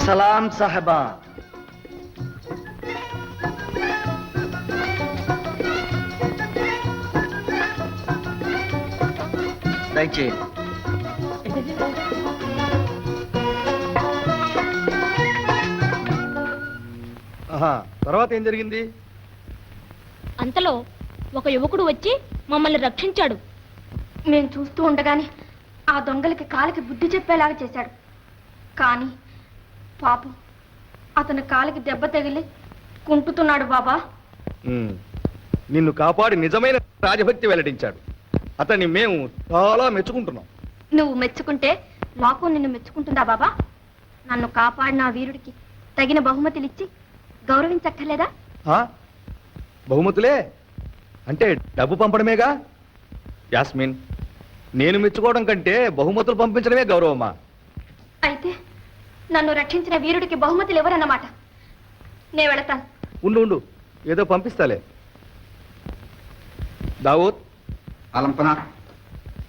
సలాం సాహబా. దయచేయండి. తర్వాత ఏం జరిగింది? అంతలో ఒక యువకుడు వచ్చి మమ్మల్ని రక్షించాడు. మేము చూస్తూ ఉండగానే ఆ దొంగలకి కాలికి బుద్ధి చెప్పేలాగా చేశాడు. కానీ పాపం అతని కాలికి దెబ్బ తగిలి కుంటుతున్నాడు బాబా. నిన్ను కాపాడి నిజమైన రాజభక్తి వెల్లడించాడు. అతన్ని మేము చాలా మెచ్చుకుంటున్నాం. నువ్వు మెచ్చుకుంటే లోకం నిన్ను మెచ్చుకుంటుందా బాబా? నన్ను కాపాడిన ఆ వీరుడికి తగిన బహుమతులు ఇచ్చి గౌరవించక్కర్లేదా? బహుమతులే అంటే డబ్బు పంపడమేగా. యాస్మిన్, నేను మెచ్చుకోవడం కంటే బహుమతులు పంపించడమే గౌరవమా? అయితే నన్ను రక్షించిన వీరుడికి బహుమతులు ఎవరన్నమాట. నే వెళతాను. ఉండు, ఏదో పంపిస్తాలే. దావూద్, అలంపన.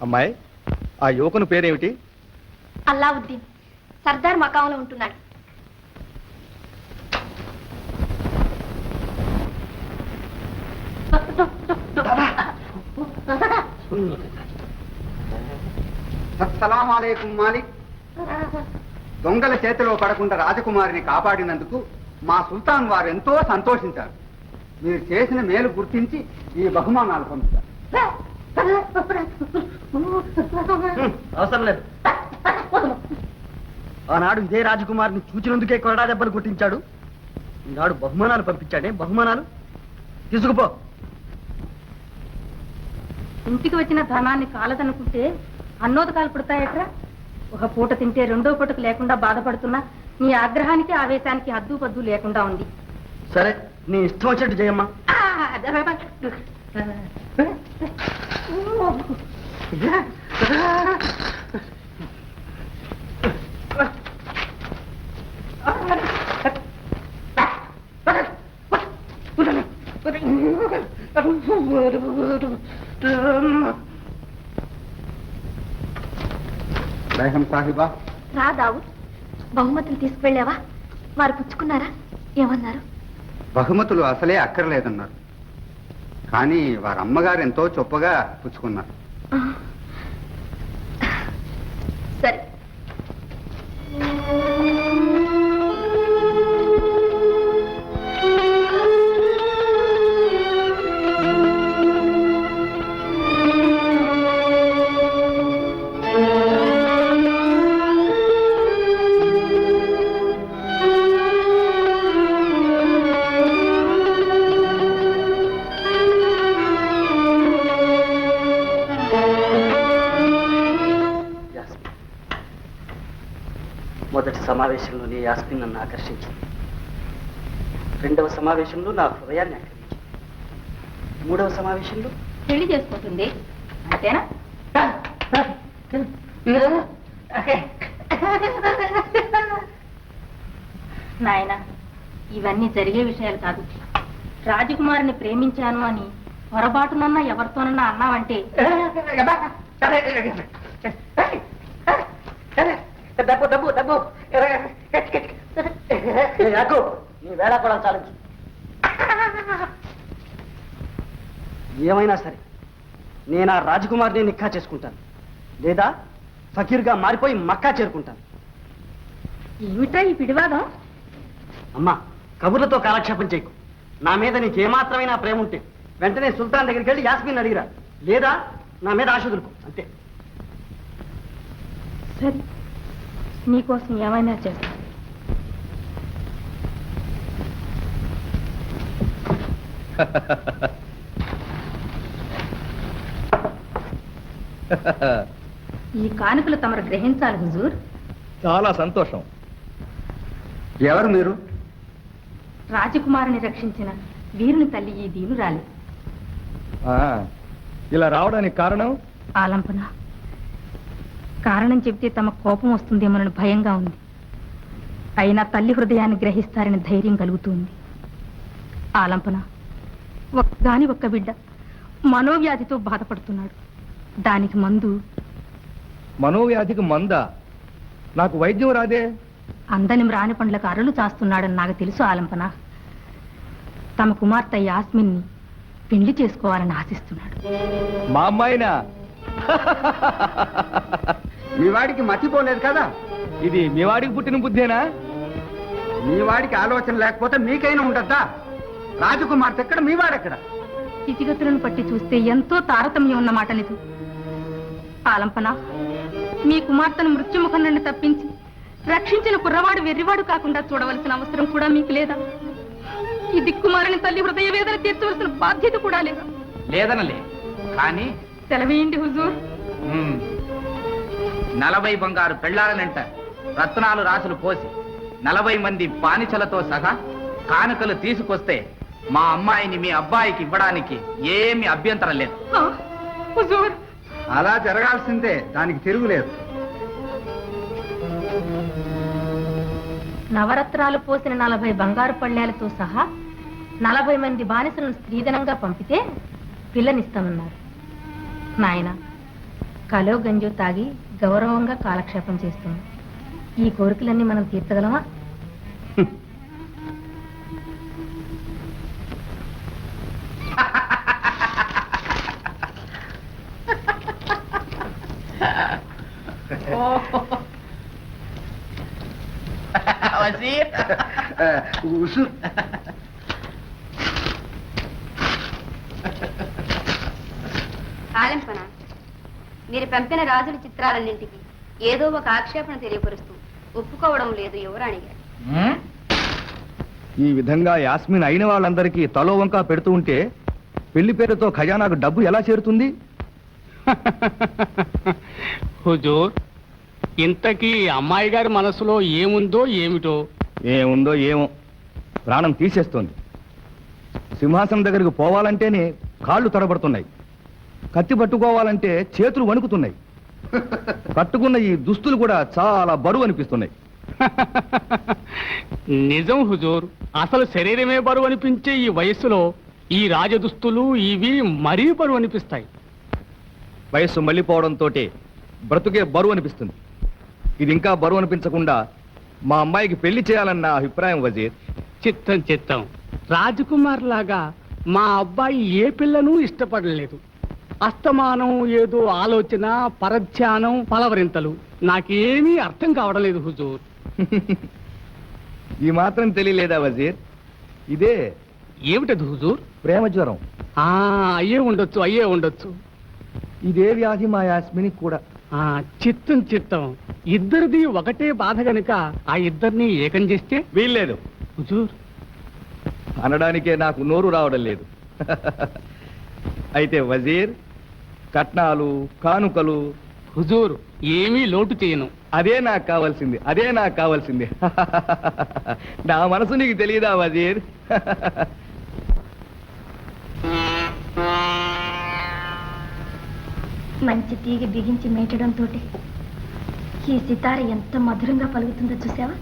అమ్మాయి, ఆ యువకుని పేరేమిటి? అల్లావుద్దీన్. సర్దార్ మకాంలో ఉంటున్నాడు. అస్సలాము అలైకుం మాలిక్. దొంగల చేతిలో పడకుండా రాజకుమారిని కాపాడినందుకు మా సుల్తాన్ వారు ఎంతో సంతోషించారు. మీరు చేసిన మేలు గుర్తించి ఈ బహుమానాలు పొందుతారు. అవసరం లేదు. ఆనాడు ఇదే రాజకుమారిని చూచినందుకే కొరడా దెబ్బలు కొట్టించాడు. ఈనాడు బహుమానాలు పంపించాడే. బహుమానాలు తీసుకుపో. ఇంటికి వచ్చిన ధనాన్ని కాలదనుకుంటే అన్నోదకాలు పుడతాయట్రా. ఒక పూట తింటే రెండో పూటకు లేకుండా బాధపడుతున్నా నీ ఆగ్రహానికి ఆవేశానికి హద్దు పద్దు లేకుండా ఉంది. సరే, నీ ఇష్టం వచ్చినట్టు చేయమ్మా. బేగం సాహిబా. రా దావుద్, బహుమతులు తీసుకువెళ్ళావా? వారు పుచ్చుకున్నారా? ఏమన్నారు? బహుమతులు అసలే అక్కర్లేదన్నారు. కానీ వారి అమ్మగారు ఎంతో చొప్పగా పుచ్చుకున్నారు. సరే. మొదటి సమావేశంలో నీ యాస్మిన్ నన్ను ఆకర్షించింది. రెండవ సమావేశంలో నా హృదయాన్ని ఆకర్షించింది. మూడవ సమావేశంలో పెళ్లి చేసుకుంటుంది అంతేనా? నాయన, ఇవన్నీ జరిగే విషయాలు కాదు. రాజకుమారిని ప్రేమించాను అని పొరపాటునన్నా ఎవరితోనన్నా అన్నావంటే డబ్బు డబ్బు డబ్బు నీ వేళ కూడా చాలించు. ఏమైనా సరే నేను ఆ రాజకుమారిని నిక్కా చేసుకుంటాను, లేదా ఫకీర్గా మారిపోయి మక్కా చేరుకుంటాను. ఏమిటా ఈ పిడివాదం? అమ్మా, కబుర్లతో కాలక్షేపం చేయకు. నా మీద నీకేమాత్రమైనా ప్రేమ ఉంటే వెంటనే సుల్తాన్ దగ్గరికి వెళ్ళి యాస్మిన్ అడిగిరా, లేదా నా మీద ఆశ వదులుకో, అంతే. సరే, నీకోసం ఏమైనా చేస్తా. ఈ కానుకలు తమరు గ్రహించాలి హుజూర్. చాలా సంతోషం. ఎవరు మీరు? రాజకుమారిని రక్షించిన వీరుని తల్లి ఈ దీనురాలి. ఇలా రావడానికి కారణం? ఆలంపన. కారణం చెబితే తమ కోపం వస్తుందేమోనని భయంగా ఉంది. అయినా తల్లి హృదయాన్ని గ్రహిస్తారని ధైర్యం కలుగుతుంది. ఆలంపన, ఒక్క బిడ్డ మనోవ్యాధితో బాధపడుతున్నాడు. దానికి మందు. మనోవ్యాధికి మందా? నాకు వైద్యం రాదే. అందని మ్రాని పండ్లకు అరలు చాస్తున్నాడని నాకు తెలుసు ఆలంపన. తమ కుమార్తె యాస్మిన్ని పెళ్లి చేసుకోవాలని ఆశిస్తున్నాడు. మా అమ్మాయినా? మీ వాడికి మతిపోలేదు కదా? ఇది మీ వాడికి పుట్టిన బుద్ధేనా? మీ వాడికి ఆలోచన లేకపోతే మీకైనా ఉండద్దా? రాజకుమార్తె ఎక్కడ, మీ వాడెక్కడ? స్థితిగతులను పట్టి చూస్తే ఎంతో తారతమ్యం ఉన్నమాట నిజం. ఆలంపన, మీ కుమార్తెను మృత్యుముఖం నుండి తప్పించి రక్షించిన కుర్రవాడు వెర్రివాడు కాకుండా చూడవలసిన అవసరం కూడా మీకు లేదా? ఈ దిక్కుమారిన తల్లి హృదయ వేదన తీర్చవలసిన బాధ్యత కూడా లేదా? లేదనలే, కానీ సెలవేయండి హుజూర్. 40 బంగారు పెళ్లాలనంట రత్నాలు రాసులు పోసి 40 మంది బానిసలతో సహా కానుకలు తీసుకొస్తే మా అమ్మాయిని మీ అబ్బాయికి ఇవ్వడానికి ఏమి అభ్యంతరం లేదు. హుజూర్, అలా జరగాల్సిందే, దానికి తిరుగులేదు. నవరత్నాలు పోసిన 40 బంగారు పళ్ళేలతో సహా 40 మంది బానిసలను స్త్రీధనంగా పంపితే పిల్లనిస్తామన్నారు. నాయన, కలో గంజో తాగి గౌరవంగా కాలక్షేపం చేస్తున్నాం. ఈ కోరికలన్నీ మనం తీర్చగలమా? వజీర్, ఉసు- ఆలంపన, మీరు పంపిన రాజుల చిత్రాలన్నింటికి ఏదో ఒక ఆక్షేపణ తెలియపరుస్తూ ఒప్పుకోవడం లేదు యువరాణి గారు. ఈ విధంగా యాస్మిన్ అయిన వాళ్ళందరికీ తలో వంక పెడుతూ ఉంటే పెళ్లి పేరుతో ఖజానాకు డబ్బు ఎలా చేరుతుంది? హుజూర్, ఇంతకీ అమ్మాయి గారి మనసులో ఏముందో ఏమిటో? ఏముందో ఏమో, ప్రాణం తీసేస్తోంది. సింహాసనం దగ్గరికి పోవాలంటేనే కాళ్ళు తడబడుతున్నాయి. కత్తి పట్టుకోవాలంటే చేతులు వణుకుతున్నాయి. కట్టుకున్న ఈ దుస్తులు కూడా చాలా బరువు అనిపిస్తున్నాయి. నిజం హుజూర్, అసలు శరీరమే బరువు అనిపించే ఈ వయస్సులో ఈ రాజదుస్తులు ఇవి మరీ బరువు అనిపిస్తాయి. వయస్సు మళ్ళీపోవడంతో బ్రతుకే బరువు అనిపిస్తుంది. ఇది ఇంకా బరువు అనిపించకుండా మా అమ్మాయికి పెళ్లి చేయాలన్న అభిప్రాయం వజీర్. చిత్తం చిత్తం. రాజకుమార్ లాగా మా అబ్బాయి ఏ పిల్లను ఇష్టపడలేదు. అస్తమానం ఏదో ఆలోచన, పరధ్యానం, పలవరింతలు. నాకేమీ అర్థం కావడం లేదు హుజూర్. ఈ మాత్రం తెలియలేదా వజీర్? ఇదే ఏమిటది హుజూర్? ప్రేమ జ్వరం. అయ్యే ఉండొచ్చు, అయ్యే ఉండొచ్చు. ఇదే వ్యాధి మా యాస్మిని కూడా. చిత్తం చిత్తం. ఇద్దరిది ఒకటే బాధ గనుక ఆ ఇద్దరిని ఏకం చేస్తే వీల్లేదు హుజూర్. అనడానికే నాకు నోరు రావడం లేదు. అయితే వజీర్, కట్నాలు, కానుకలు హుజూర్ ఏమీ లోటు చేయను. అదే నాకు కావాల్సింది, అదే నాకు కావాల్సింది. నా మనసు నీకు తెలియదా వజీర్? మంచి తీగ బిగించి మేటడంతో ఈ సితార ఎంత మధురంగా పలుకుతుందో చూసావా?